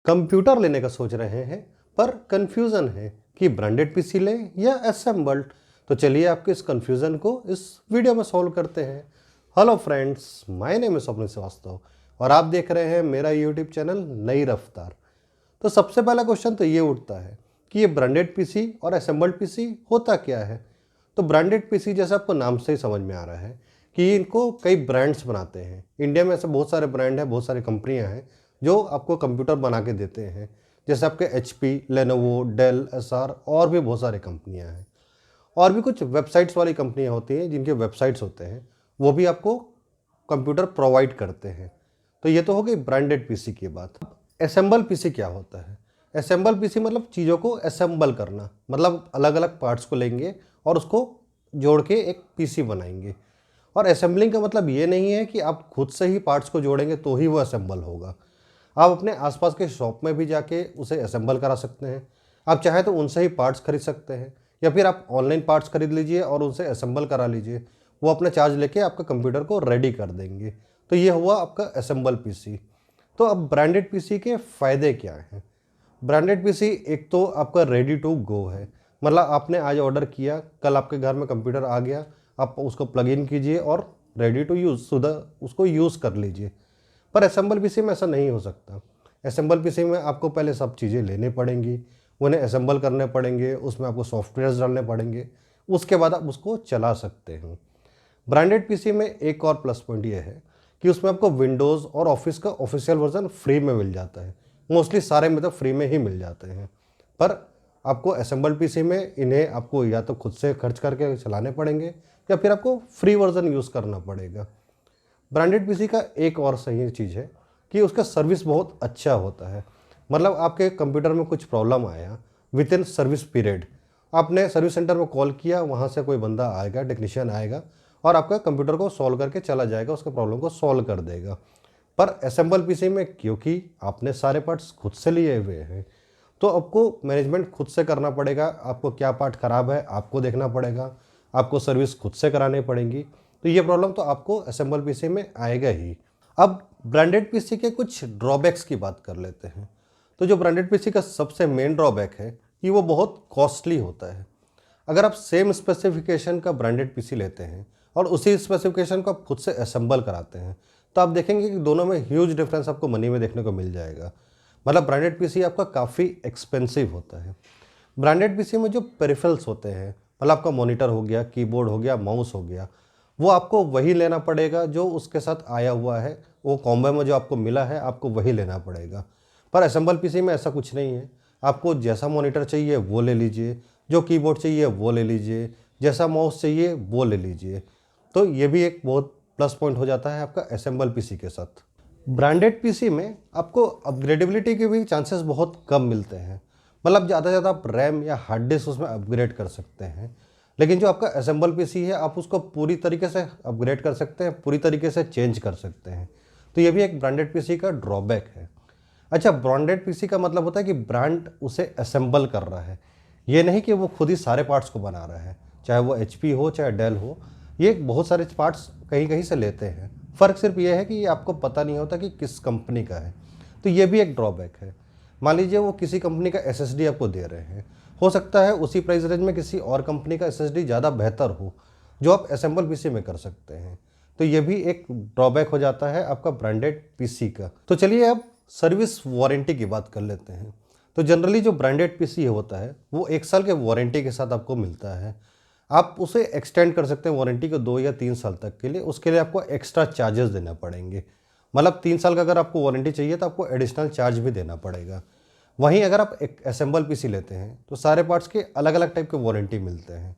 Computer लेने का सोच रहे हैं पर कंफ्यूजन है कि ब्रांडेड पीसी लें या असेंबल्ड। तो चलिए आपके इस कंफ्यूजन को इस वीडियो में सॉल्व करते हैं। Hello friends, my name is Swapnil Srivastava और आप देख रहे हैं मेरा यूट्यूब चैनल नई रफ्तार। तो सबसे पहला क्वेश्चन तो ये उठता है कि ये ब्रांडेड पीसी और असेंबल्ड पीसी होता क्या है। तो ब्रांडेड पीसी जैसा आपको नाम से ही समझ में आ रहा है कि इनको कई ब्रांड्स बनाते हैं। इंडिया में ऐसे बहुत सारे ब्रांड हैं, बहुत सारी कंपनियां हैं जो आपको कंप्यूटर बना के देते हैं। जैसे आपके HP, लेनोवो, डेल, SR और भी बहुत सारी कंपनियां हैं। और भी कुछ वेबसाइट्स वाली कंपनियां होती हैं जिनके वेबसाइट्स होते हैं, वो भी आपको कंप्यूटर प्रोवाइड करते हैं। तो ये तो हो गई ब्रांडेड पीसी की बात। असेंबल पीसी क्या होता है? असेंबल पीसी मतलब चीज़ों को असेंबल करना, मतलब अलग अलग पार्ट्स को लेंगे और उसको जोड़ के एक पीसी बनाएंगे। और असेंबलिंग का मतलब ये नहीं है कि आप खुद से ही पार्ट्स को जोड़ेंगे तो ही वो असेंबल होगा। आप अपने आसपास के शॉप में भी जाके उसे असेंबल करा सकते हैं। आप चाहे तो उनसे ही पार्ट्स खरीद सकते हैं, या फिर आप ऑनलाइन पार्ट्स खरीद लीजिए और उनसे असेंबल करा लीजिए। वो अपना चार्ज लेके आपका कंप्यूटर को रेडी कर देंगे। तो ये हुआ आपका असेंबल पीसी। तो अब ब्रांडेड पीसी के फ़ायदे क्या हैं? ब्रांडेड पीसी एक तो आपका रेडी टू गो है, मतलब आपने आज ऑर्डर किया, कल आपके घर में कंप्यूटर आ गया, आप उसको प्लग इन कीजिए और रेडी टू यूज़ उसको यूज़ कर लीजिए। पर असेंबल पीसी में ऐसा नहीं हो सकता। असेंबल पीसी में आपको पहले सब चीज़ें लेनी पड़ेंगी, उन्हें असेंबल करने पड़ेंगे, उसमें आपको सॉफ्टवेयर्स डालने पड़ेंगे, उसके बाद आप उसको चला सकते हैं। ब्रांडेड पीसी में एक और प्लस पॉइंट ये है कि उसमें आपको विंडोज़ और ऑफिस का ऑफिशियल वर्जन फ्री में मिल जाता है। मोस्टली सारे मतलब फ्री में ही मिल जाते हैं। पर आपको असेंबल पीसी में इन्हें आपको या तो खुद से खर्च करके चलाने पड़ेंगे, या फिर आपको फ्री वर्जन यूज़ करना पड़ेगा। ब्रांडेड पीसी का एक और सही चीज़ है कि उसका सर्विस बहुत अच्छा होता है। मतलब आपके कंप्यूटर में कुछ प्रॉब्लम आया, विद इन सर्विस पीरियड आपने सर्विस सेंटर में कॉल किया, वहाँ से कोई बंदा आएगा, टेक्नीशियन आएगा और आपका कंप्यूटर को सॉल्व करके चला जाएगा, उसके प्रॉब्लम को सॉल्व कर देगा। पर असेंबल पीसी में क्योंकि आपने सारे पार्ट्स खुद से लिए हुए हैं, तो आपको मैनेजमेंट खुद से करना पड़ेगा। आपको क्या पार्ट ख़राब है आपको देखना पड़ेगा, आपको सर्विस खुद से करानी पड़ेगी। तो ये प्रॉब्लम तो आपको असेंबल पीसी में आएगा ही। अब ब्रांडेड पीसी के कुछ ड्रॉबैक्स की बात कर लेते हैं। तो जो ब्रांडेड पीसी का सबसे मेन ड्रॉबैक है कि वो बहुत कॉस्टली होता है। अगर आप सेम स्पेसिफिकेशन का ब्रांडेड पीसी लेते हैं और उसी स्पेसिफिकेशन को आप खुद से असेंबल कराते हैं, तो आप देखेंगे कि दोनों में ह्यूज डिफरेंस आपको मनी में देखने को मिल जाएगा। मतलब ब्रांडेड पीसी आपका काफ़ी एक्सपेंसिव होता है। ब्रांडेड पीसी में जो पेरिफेरल्स होते हैं, मतलब आपका मॉनिटर हो गया, कीबोर्ड हो गया, माउस हो गया, वो आपको वही लेना पड़ेगा जो उसके साथ आया हुआ है। वो कॉम्बो में जो आपको मिला है आपको वही लेना पड़ेगा। पर असेंबल पीसी में ऐसा कुछ नहीं है। आपको जैसा मॉनिटर चाहिए वो ले लीजिए, जो कीबोर्ड चाहिए वो ले लीजिए, जैसा माउस चाहिए वो ले लीजिए। तो ये भी एक बहुत प्लस पॉइंट हो जाता है आपका असेंबल पीसी के साथ। ब्रांडेड पीसी में आपको अपग्रेडेबिलिटी के भी चांसेस बहुत कम मिलते हैं। मतलब ज़्यादा से ज़्यादा आप रैम या हार्ड डिस्क उसमें अपग्रेड कर सकते हैं। लेकिन जो आपका असेंबल पीसी है आप उसको पूरी तरीके से अपग्रेड कर सकते हैं, पूरी तरीके से चेंज कर सकते हैं। तो ये भी एक ब्रांडेड पीसी का ड्रॉबैक है। अच्छा, ब्रांडेड पीसी का मतलब होता है कि ब्रांड उसे असेंबल कर रहा है, ये नहीं कि वो खुद ही सारे पार्ट्स को बना रहा है। चाहे वो HP हो चाहे डेल हो, ये बहुत सारे पार्ट्स कहीं कहीं से लेते हैं। फ़र्क सिर्फ ये है कि ये आपको पता नहीं होता कि किस कंपनी का है। तो ये भी एक ड्रॉबैक है। मान लीजिए वो किसी कंपनी का SSD आपको दे रहे हैं, हो सकता है उसी प्राइस रेंज में किसी और कंपनी का SSD ज़्यादा बेहतर हो, जो आप असेंबल पीसी में कर सकते हैं। तो ये भी एक ड्रॉबैक हो जाता है आपका ब्रांडेड पीसी का। तो चलिए अब सर्विस वारंटी की बात कर लेते हैं। तो जनरली जो ब्रांडेड पीसी होता है वो 1 साल के वारंटी के साथ आपको मिलता है। आप उसे एक्सटेंड कर सकते हैं वारंटी को 2 या 3 साल तक के लिए। उसके लिए आपको एक्स्ट्रा चार्जेस देना पड़ेंगे। मतलब 3 साल का अगर आपको वारंटी चाहिए तो आपको एडिशनल चार्ज भी देना पड़ेगा। वहीं अगर आप एक असेंबल पीसी लेते हैं तो सारे पार्ट्स के अलग अलग टाइप के वारंटी मिलते हैं।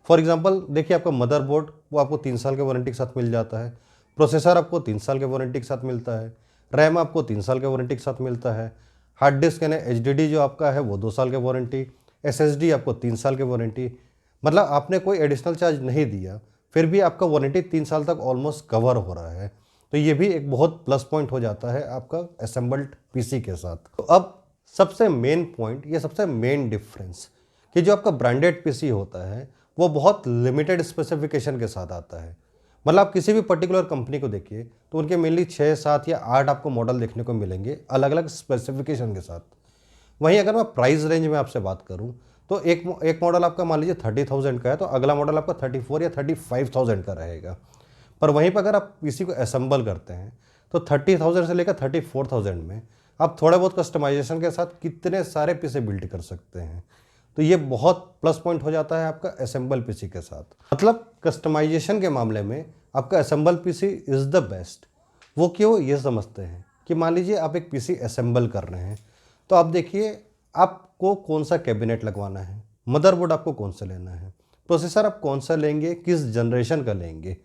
फॉर एग्जांपल देखिए, आपका मदरबोर्ड वो आपको 3 साल के वारंटी के साथ मिल जाता है। प्रोसेसर आपको 3 साल के वारंटी के साथ मिलता है। रैम आपको 3 साल के वारंटी के साथ मिलता है। हार्ड डिस्क यानी HDD जो आपका है वो 2 साल के वारंटी। SSD आपको 3 साल के वारंटी। मतलब आपने कोई एडिशनल चार्ज नहीं दिया, फिर भी आपका वारंटी 3 साल तक ऑलमोस्ट कवर हो रहा है। तो ये भी एक बहुत प्लस पॉइंट हो जाता है आपका असेंबल्ड पीसी के साथ। तो अब सबसे मेन पॉइंट, ये सबसे मेन डिफरेंस कि जो आपका ब्रांडेड पीसी होता है वो बहुत लिमिटेड स्पेसिफिकेशन के साथ आता है। मतलब आप किसी भी पर्टिकुलर कंपनी को देखिए तो उनके मेनली 6, 7 या 8 आपको मॉडल देखने को मिलेंगे अलग अलग स्पेसिफिकेशन के साथ। वहीं अगर मैं प्राइस रेंज में आपसे बात करूं तो एक मॉडल आपका मान लीजिए 30,000 का है तो अगला मॉडल आपका 34 या 35,000 का रहेगा। पर वहीं पर अगर आप पीसी को असेंबल करते हैं तो 30,000 से लेकर 34,000 में आप थोड़े बहुत कस्टमाइजेशन के साथ कितने सारे पीसी बिल्ड कर सकते हैं। तो ये बहुत प्लस पॉइंट हो जाता है आपका असेंबल पीसी के साथ। मतलब कस्टमाइजेशन के मामले में आपका assemble PC is the best. वो क्यों, ये समझते हैं कि मान लीजिए आप एक पीसी असेंबल कर रहे हैं तो आप देखिए आपको कौन सा कैबिनेट लगवाना है, मदरबोर्ड आपको कौन सा लेना है, प्रोसेसर आप कौन सा लेंगे, किस जनरेशन का लेंगे,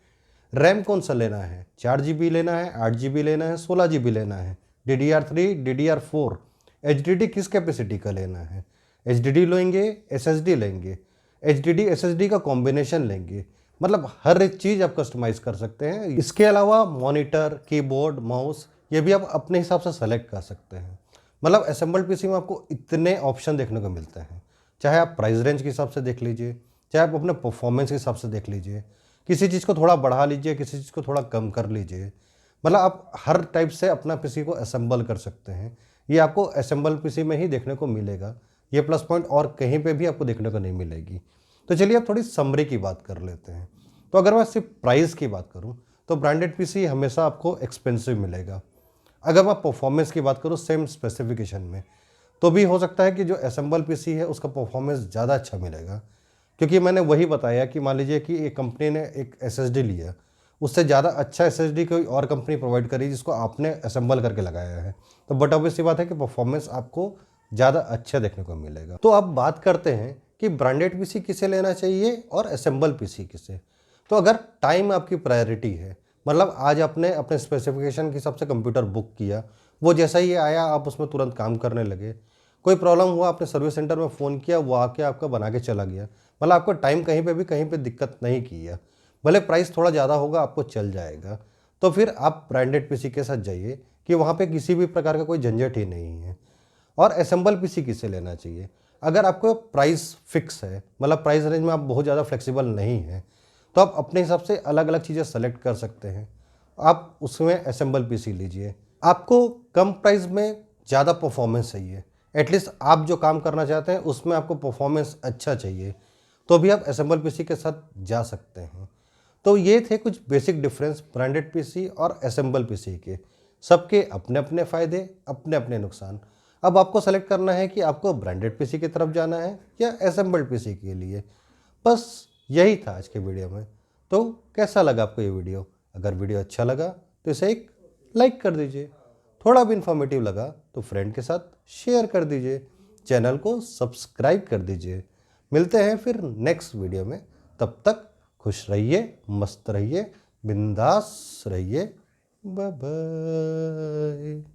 रैम कौन सा लेना है, 4 GB लेना है, 8 GB लेना है, 16 GB लेना है, DDR3 DDR4, HDD किस कैपेसिटी का लेना है, HDD लेंगे, SSD लेंगे, HDD SSD का कॉम्बिनेशन लेंगे। मतलब हर एक चीज़ आप कस्टमाइज़ कर सकते हैं। इसके अलावा मॉनिटर, कीबोर्ड, माउस ये भी आप अपने हिसाब से सेलेक्ट कर सकते हैं। मतलब असेंबल्ड पीसी में आपको इतने ऑप्शन देखने को मिलते हैं। चाहे आप प्राइस रेंज के हिसाब से देख लीजिए, चाहे आप अपने परफॉर्मेंस के हिसाब से देख लीजिए, किसी चीज़ को थोड़ा बढ़ा लीजिए, किसी चीज़ को थोड़ा कम कर लीजिए। मतलब आप हर टाइप से अपना पीसी को असेंबल कर सकते हैं। ये आपको असेंबल पीसी में ही देखने को मिलेगा। ये प्लस पॉइंट और कहीं पे भी आपको देखने को नहीं मिलेगी। तो चलिए अब थोड़ी समरी की बात कर लेते हैं। तो अगर मैं सिर्फ प्राइस की बात करूँ तो ब्रांडेड पीसी हमेशा आपको एक्सपेंसिव मिलेगा। अगर मैं परफॉर्मेंस की बात करूँ सेम स्पेसिफिकेशन में तो भी हो सकता है कि जो असेंबल पीसी है उसका परफॉर्मेंस ज़्यादा अच्छा मिलेगा। क्योंकि मैंने वही बताया कि मान लीजिए कि एक कंपनी ने एक SSD लिया, उससे ज़्यादा अच्छा SSD कोई और कंपनी प्रोवाइड करी जिसको आपने असेंबल करके लगाया है, तो बट ऑब्वियस सी बात है कि परफॉर्मेंस आपको ज़्यादा अच्छा देखने को मिलेगा। तो अब बात करते हैं कि ब्रांडेड पीसी किसे लेना चाहिए और असेंबल पीसी किसे। तो अगर टाइम आपकी प्रायोरिटी है, मतलब आज आपने अपने स्पेसिफिकेशन के हिसाब से कंप्यूटर बुक किया, वो जैसा ही आया आप उसमें तुरंत काम करने लगे, कोई प्रॉब्लम हुआ आपने सर्विस सेंटर में फ़ोन किया, वो आके आपका बना के चला गया, मतलब आपको टाइम कहीं पे दिक्कत नहीं किया, भले प्राइस थोड़ा ज़्यादा होगा आपको चल जाएगा, तो फिर आप ब्रांडेड पीसी के साथ जाइए कि वहाँ पे किसी भी प्रकार का कोई झंझट ही नहीं है। और असेंबल पीसी किसे लेना चाहिए, अगर आपको प्राइस फिक्स है, मतलब प्राइस रेंज में आप बहुत ज़्यादा फ्लेक्सिबल नहीं है, तो आप अपने हिसाब से अलग अलग चीज़ें सेलेक्ट कर सकते हैं। आप उसमें असेंबल पीसी लीजिए। आपको कम प्राइस में ज़्यादा परफॉर्मेंस चाहिए, एटलीस्ट आप जो काम करना चाहते हैं उसमें आपको परफॉर्मेंस अच्छा चाहिए, तो भी आप असेंबल पीसी के साथ जा सकते हैं। तो ये थे कुछ बेसिक डिफरेंस ब्रांडेड पीसी और असेंबल पीसी के। सबके अपने अपने फ़ायदे, अपने अपने नुकसान। अब आपको सेलेक्ट करना है कि आपको ब्रांडेड पीसी की तरफ जाना है या असेंबल्ड पीसी के लिए। बस यही था आज के वीडियो में। तो कैसा लगा आपको ये वीडियो? अगर वीडियो अच्छा लगा तो इसे एक लाइक कर दीजिए, थोड़ा भी इन्फॉर्मेटिव लगा तो फ्रेंड के साथ शेयर कर दीजिए, चैनल को सब्सक्राइब कर दीजिए। मिलते हैं फिर नेक्स्ट वीडियो में, तब तक खुश रहिए, मस्त रहिए, बिंदास रहिए। Bye bye.